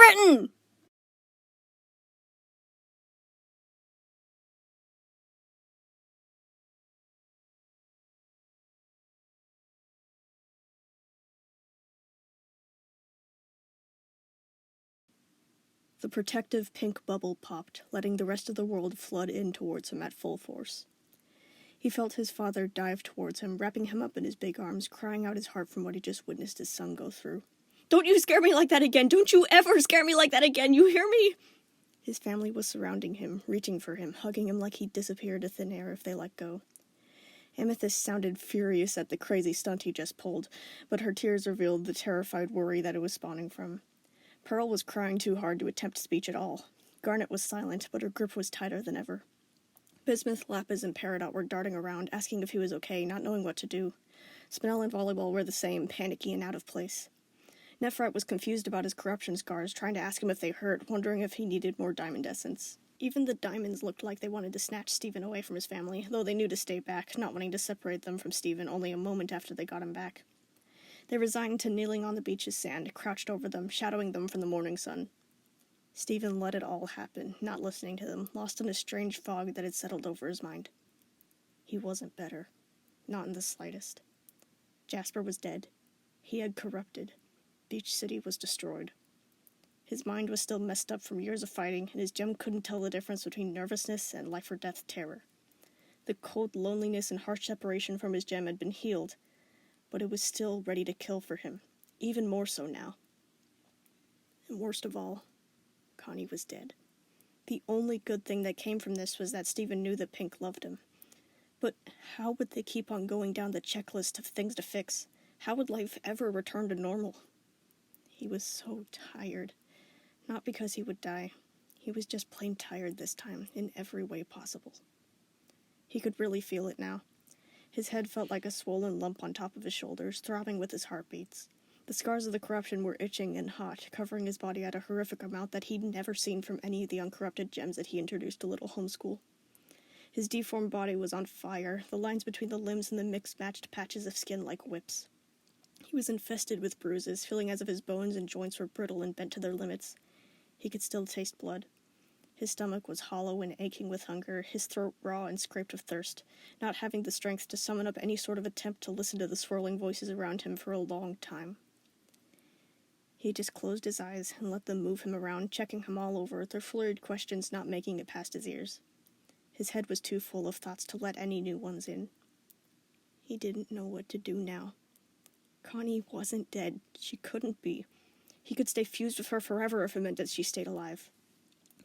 REWRITTEN! The protective pink bubble popped, letting the rest of the world flood in towards him at full force. He felt his father dive towards him, wrapping him up in his big arms, crying out his heart from what he just witnessed his son go through. "Don't you scare me like that again! Don't you ever scare me like that again! You hear me?" His family was surrounding him, reaching for him, hugging him like he'd disappear to thin air if they let go. Amethyst sounded furious at the crazy stunt he just pulled, but her tears revealed the terrified worry that it was spawning from. Pearl was crying too hard to attempt speech at all. Garnet was silent, but her grip was tighter than ever. Bismuth, Lapis, and Peridot were darting around, asking if he was okay, not knowing what to do. Spinel and Volleyball were the same, panicky and out of place. Nephrite was confused about his corruption scars, trying to ask him if they hurt, wondering if he needed more diamond essence. Even the diamonds looked like they wanted to snatch Stephen away from his family, though they knew to stay back, not wanting to separate them from Stephen only a moment after they got him back. They resigned to kneeling on the beach's sand, crouched over them, shadowing them from the morning sun. Stephen let it all happen, not listening to them, lost in a strange fog that had settled over his mind. He wasn't better. Not in the slightest. Jasper was dead. He had corrupted. Beach City was destroyed. His mind was still messed up from years of fighting, and his gem couldn't tell the difference between nervousness and life-or-death terror. The cold loneliness and harsh separation from his gem had been healed, but it was still ready to kill for him, even more so now. And worst of all, Connie was dead. The only good thing that came from this was that Stephen knew that Pink loved him. But how would they keep on going down the checklist of things to fix? How would life ever return to normal? He was so tired. Not because he would die. He was just plain tired this time, in every way possible. He could really feel it now. His head felt like a swollen lump on top of his shoulders, throbbing with his heartbeats. The scars of the corruption were itching and hot, covering his body at a horrific amount that he'd never seen from any of the uncorrupted gems that he introduced to Little Homeschool. His deformed body was on fire, the lines between the limbs and the mixed-matched patches of skin like whips. He was infested with bruises, feeling as if his bones and joints were brittle and bent to their limits. He could still taste blood. His stomach was hollow and aching with hunger, his throat raw and scraped with thirst, not having the strength to summon up any sort of attempt to listen to the swirling voices around him for a long time. He just closed his eyes and let them move him around, checking him all over, their flurried questions not making it past his ears. His head was too full of thoughts to let any new ones in. He didn't know what to do now. Connie wasn't dead. She couldn't be. He could stay fused with her forever if it meant that she stayed alive.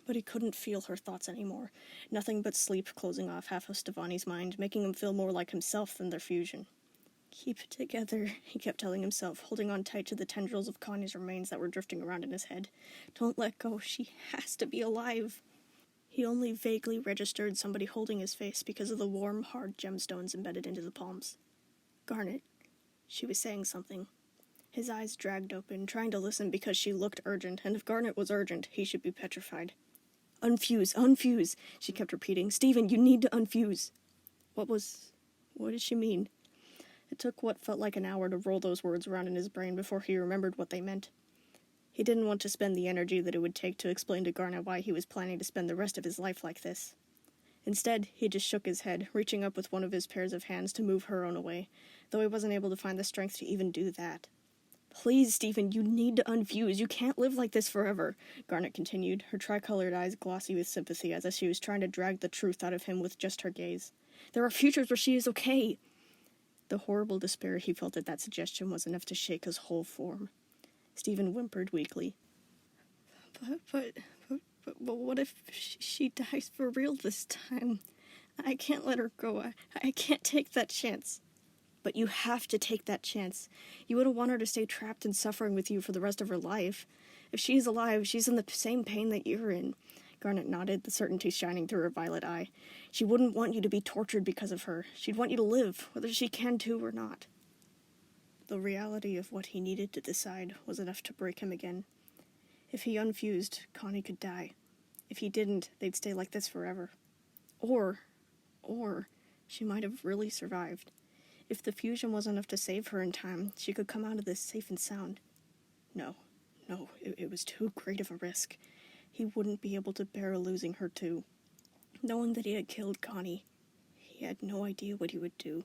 But he couldn't feel her thoughts anymore. Nothing but sleep closing off half of Stevani's mind, making him feel more like himself than their fusion. "Keep it together," he kept telling himself, holding on tight to the tendrils of Connie's remains that were drifting around in his head. "Don't let go. She has to be alive." He only vaguely registered somebody holding his face because of the warm, hard gemstones embedded into the palms. "Garnet." She was saying something. His eyes dragged open, trying to listen because she looked urgent, and if Garnet was urgent, he should be petrified. "Unfuse, unfuse," she kept repeating. "Stephen, you need to unfuse." What did she mean? It took what felt like an hour to roll those words around in his brain before he remembered what they meant. He didn't want to spend the energy that it would take to explain to Garnet why he was planning to spend the rest of his life like this. Instead, he just shook his head, reaching up with one of his pairs of hands to move her own away, though he wasn't able to find the strength to even do that. "Please, Stephen, you need to unfuse. You can't live like this forever," Garnet continued, her tricolored eyes glossy with sympathy as if she was trying to drag the truth out of him with just her gaze. "There are futures where she is okay." The horrible despair he felt at that suggestion was enough to shake his whole form. Stephen whimpered weakly. But what if she dies for real this time? I can't let her go. I can't take that chance." "But you have to take that chance. You wouldn't want her to stay trapped and suffering with you for the rest of her life. If she's alive, she's in the same pain that you're in." Garnet nodded, the certainty shining through her violet eye. "She wouldn't want you to be tortured because of her. She'd want you to live, whether she can too or not." The reality of what he needed to decide was enough to break him again. If he unfused, Connie could die. If he didn't, they'd stay like this forever. Or she might have really survived. If the fusion was enough to save her in time, she could come out of this safe and sound. No, No, it was too great of a risk. He wouldn't be able to bear losing her too. Knowing that he had killed Connie, he had no idea what he would do.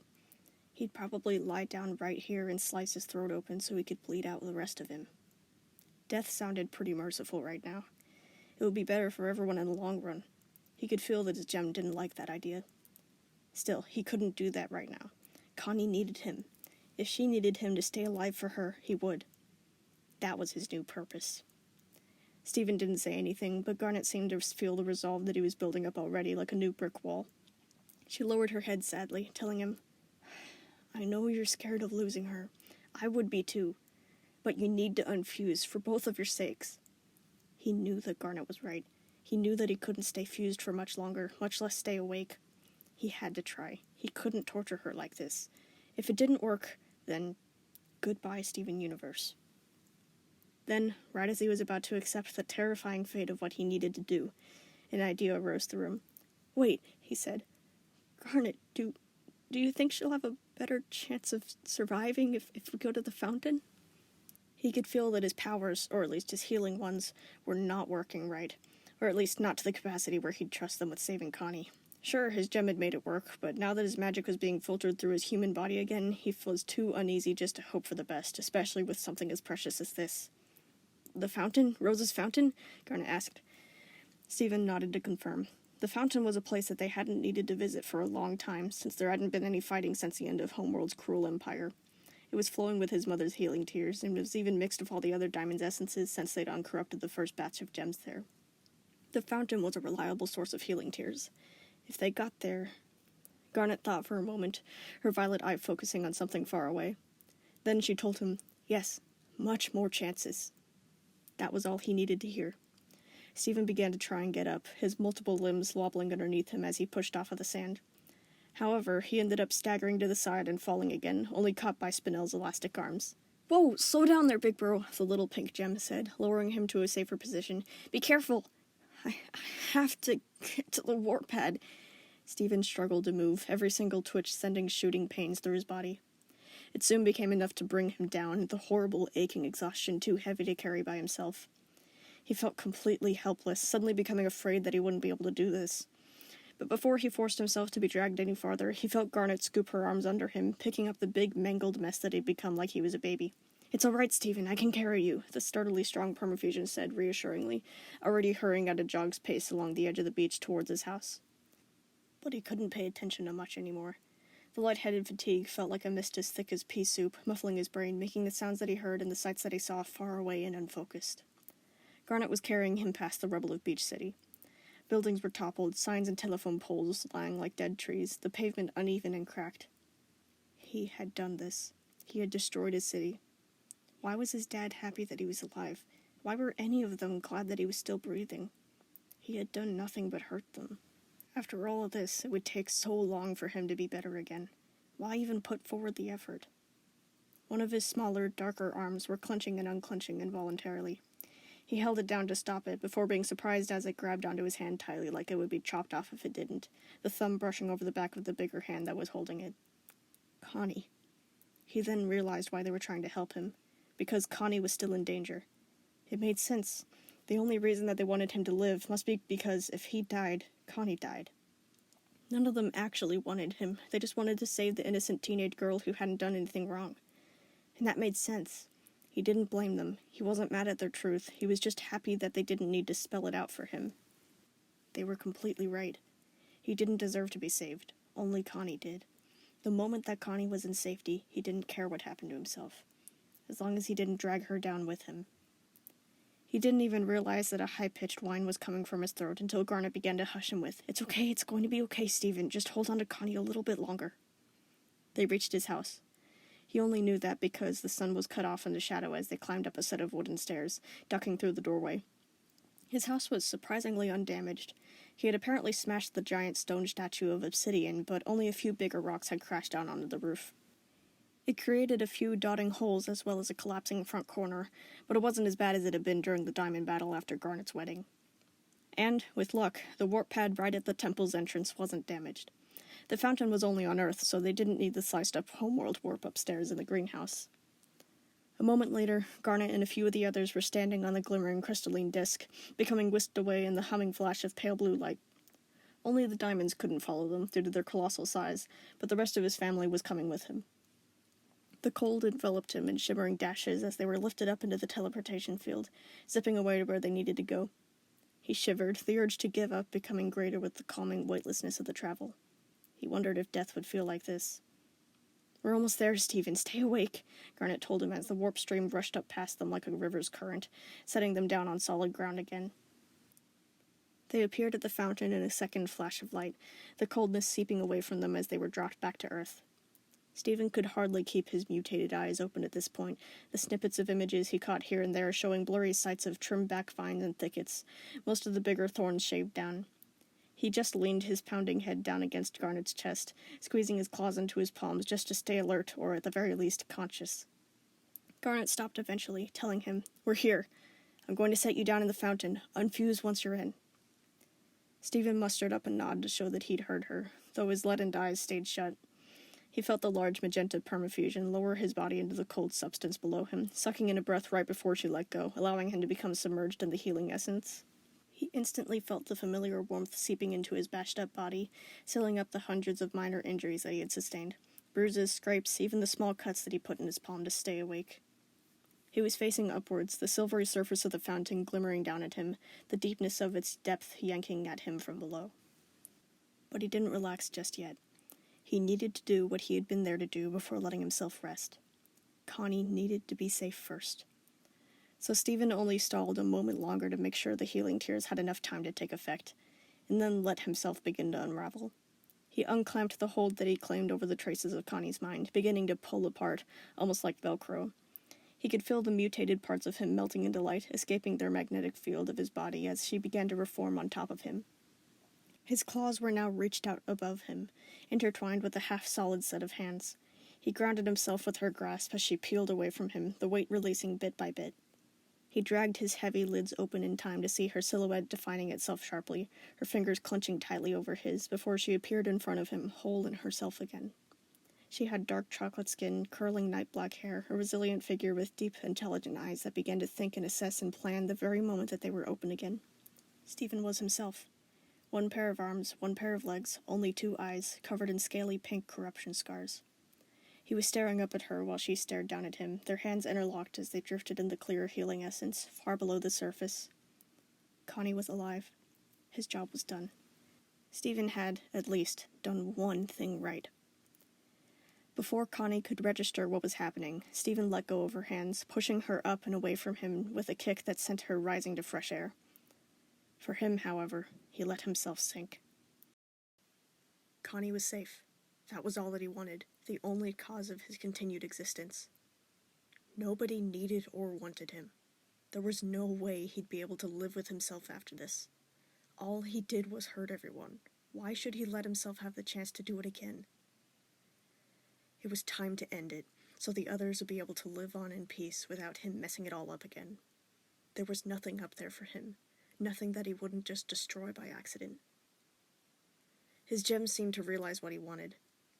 He'd probably lie down right here and slice his throat open so he could bleed out the rest of him. Death sounded pretty merciful right now. It would be better for everyone in the long run. He could feel that his gem didn't like that idea. Still, he couldn't do that right now. Connie needed him. If she needed him to stay alive for her, he would. That was his new purpose. Stephen didn't say anything, but Garnet seemed to feel the resolve that he was building up already, like a new brick wall. She lowered her head sadly, telling him, I know you're scared of losing her. I would be too. But you need to unfuse for both of your sakes. He knew that Garnet was right. He knew that he couldn't stay fused for much longer, much less stay awake. He had to try. He couldn't torture her like this. If it didn't work, then goodbye, Steven Universe. Then, right as he was about to accept the terrifying fate of what he needed to do, an idea arose through him. Wait, he said. Garnet, do you think she'll have a better chance of surviving if we go to the fountain? He could feel that his powers, or at least his healing ones, were not working right, or at least not to the capacity where he'd trust them with saving Connie. Sure, his gem had made it work, but now that his magic was being filtered through his human body again, he was too uneasy just to hope for the best, especially with something as precious as this. The fountain? Rose's fountain? Garnet asked. Stephen nodded to confirm. The fountain was a place that they hadn't needed to visit for a long time, since there hadn't been any fighting since the end of Homeworld's cruel empire. It was flowing with his mother's healing tears, and was even mixed with all the other diamond's essences since they'd uncorrupted the first batch of gems there. The fountain was a reliable source of healing tears. If they got there... Garnet thought for a moment, her violet eye focusing on something far away. Then she told him, yes, much more chances. That was all he needed to hear. Stephen began to try and get up, his multiple limbs wobbling underneath him as he pushed off of the sand. However, he ended up staggering to the side and falling again, only caught by Spinel's elastic arms. Whoa, slow down there, big bro, the little pink gem said, lowering him to a safer position. Be careful! I have to get to the warp pad. Stephen struggled to move, every single twitch sending shooting pains through his body. It soon became enough to bring him down, the horrible aching exhaustion too heavy to carry by himself. He felt completely helpless, suddenly becoming afraid that he wouldn't be able to do this. But before he forced himself to be dragged any farther, he felt Garnet scoop her arms under him, picking up the big, mangled mess that he'd become like he was a baby. It's all right, Stephen, I can carry you, the sturdily strong permafusion said reassuringly, already hurrying at a jog's pace along the edge of the beach towards his house. But he couldn't pay attention to much anymore. The light-headed fatigue felt like a mist as thick as pea soup, muffling his brain, making the sounds that he heard and the sights that he saw far away and unfocused. Garnet was carrying him past the rubble of Beach City. Buildings were toppled, signs and telephone poles lying like dead trees, the pavement uneven and cracked. He had done this. He had destroyed his city. Why was his dad happy that he was alive? Why were any of them glad that he was still breathing? He had done nothing but hurt them. After all of this, it would take so long for him to be better again. Why even put forward the effort? One of his smaller, darker arms were clenching and unclenching involuntarily. He held it down to stop it, before being surprised as it grabbed onto his hand tightly like it would be chopped off if it didn't, the thumb brushing over the back of the bigger hand that was holding it. Connie. He then realized why they were trying to help him. Because Connie was still in danger. It made sense. The only reason that they wanted him to live must be because if he died, Connie died. None of them actually wanted him. They just wanted to save the innocent teenage girl who hadn't done anything wrong. And that made sense. He didn't blame them. He wasn't mad at their truth. He was just happy that they didn't need to spell it out for him. They were completely right. He didn't deserve to be saved. Only Connie did. The moment that Connie was in safety, he didn't care what happened to himself. As long as he didn't drag her down with him. He didn't even realize that a high-pitched whine was coming from his throat until Garnet began to hush him with, "It's okay, it's going to be okay, Stephen. Just hold on to Connie a little bit longer." They reached his house. He only knew that because the sun was cut off in the shadow as they climbed up a set of wooden stairs, ducking through the doorway. His house was surprisingly undamaged. He had apparently smashed the giant stone statue of obsidian, but only a few bigger rocks had crashed down onto the roof. It created a few dotting holes as well as a collapsing front corner, but it wasn't as bad as it had been during the diamond battle after Garnet's wedding. And, with luck, the warp pad right at the temple's entrance wasn't damaged. The fountain was only on Earth, so they didn't need the sliced-up homeworld warp upstairs in the greenhouse. A moment later, Garnet and a few of the others were standing on the glimmering crystalline disk, becoming whisked away in the humming flash of pale blue light. Only the diamonds couldn't follow them due to their colossal size, but the rest of his family was coming with him. The cold enveloped him in shimmering dashes as they were lifted up into the teleportation field, zipping away to where they needed to go. He shivered, the urge to give up becoming greater with the calming weightlessness of the travel. He wondered if death would feel like this. "We're almost there, Stephen. Stay awake," Garnet told him as the warp stream rushed up past them like a river's current, setting them down on solid ground again. They appeared at the fountain in a second flash of light, the coldness seeping away from them as they were dropped back to Earth. Stephen could hardly keep his mutated eyes open at this point, the snippets of images he caught here and there showing blurry sights of trimmed-back vines and thickets, most of the bigger thorns shaved down. He just leaned his pounding head down against Garnet's chest, squeezing his claws into his palms just to stay alert or, at the very least, conscious. Garnet stopped eventually, telling him, "We're here. I'm going to set you down in the fountain. Unfuse once you're in." Stephen mustered up a nod to show that he'd heard her, though his leadened eyes stayed shut. He felt the large magenta permafusion lower his body into the cold substance below him, sucking in a breath right before she let go, allowing him to become submerged in the healing essence. He instantly felt the familiar warmth seeping into his bashed-up body, sealing up the hundreds of minor injuries that he had sustained. Bruises, scrapes, even the small cuts that he put in his palm to stay awake. He was facing upwards, the silvery surface of the fountain glimmering down at him, the deepness of its depth yanking at him from below. But he didn't relax just yet. He needed to do what he had been there to do before letting himself rest. Connie needed to be safe first. So Stephen only stalled a moment longer to make sure the healing tears had enough time to take effect, and then let himself begin to unravel. He unclamped the hold that he claimed over the traces of Connie's mind, beginning to pull apart, almost like Velcro. He could feel the mutated parts of him melting into light, escaping their magnetic field of his body as she began to reform on top of him. His claws were now reached out above him, intertwined with a half-solid set of hands. He grounded himself with her grasp as she peeled away from him, the weight releasing bit by bit. He dragged his heavy lids open in time to see her silhouette defining itself sharply, her fingers clenching tightly over his, before she appeared in front of him, whole in herself again. She had dark chocolate skin, curling night-black hair, a resilient figure with deep, intelligent eyes that began to think and assess and plan the very moment that they were open again. Stephen was himself. One pair of arms, one pair of legs, only 2 eyes, covered in scaly pink corruption scars. He was staring up at her while she stared down at him, their hands interlocked as they drifted in the clear healing essence, far below the surface. Connie was alive. His job was done. Stephen had, at least, done one thing right. Before Connie could register what was happening, Stephen let go of her hands, pushing her up and away from him with a kick that sent her rising to fresh air. For him, however, he let himself sink. Connie was safe. That was all that he wanted, the only cause of his continued existence. Nobody needed or wanted him. There was no way he'd be able to live with himself after this. All he did was hurt everyone. Why should he let himself have the chance to do it again? It was time to end it, so the others would be able to live on in peace without him messing it all up again. There was nothing up there for him. Nothing that he wouldn't just destroy by accident. His gem seemed to realize what he wanted.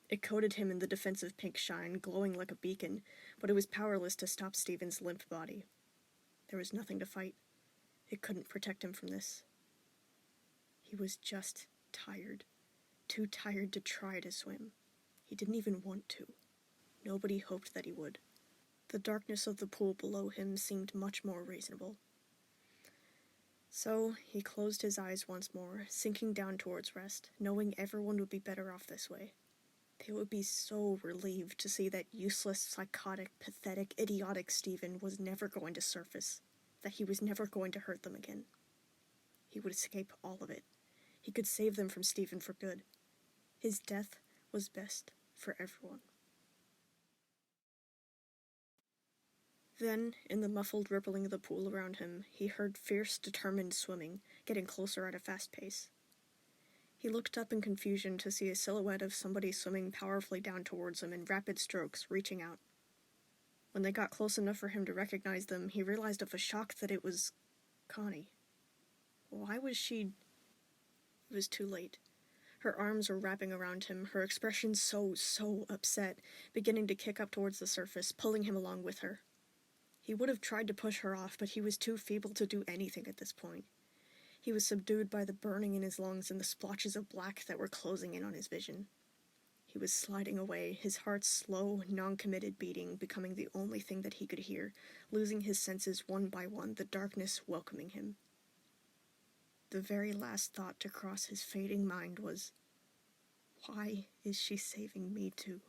It coated him in the defensive pink shine, glowing like a beacon, but it was powerless to stop Stephen's limp body. There was nothing to fight. It couldn't protect him from this. He was just tired. Too tired to try to swim. He didn't even want to. Nobody hoped that he would. The darkness of the pool below him seemed much more reasonable. So he closed his eyes once more, sinking down towards rest, knowing everyone would be better off this way. They would be so relieved to see that useless, psychotic, pathetic, idiotic Stephen was never going to surface, that he was never going to hurt them again. He would escape all of it. He could save them from Stephen for good. His death was best for everyone. Then, in the muffled rippling of the pool around him, he heard fierce, determined swimming, getting closer at a fast pace. He looked up in confusion to see a silhouette of somebody swimming powerfully down towards him in rapid strokes, reaching out. When they got close enough for him to recognize them, he realized of a shock that it was Connie. Why was she... It was too late. Her arms were wrapping around him, her expression so upset, beginning to kick up towards the surface, pulling him along with her. He would have tried to push her off, but he was too feeble to do anything at this point. He was subdued by the burning in his lungs and the splotches of black that were closing in on his vision. He was sliding away, his heart's slow, non-committed beating becoming the only thing that he could hear, losing his senses one by one, the darkness welcoming him. The very last thought to cross his fading mind was, "Why is she saving me too?"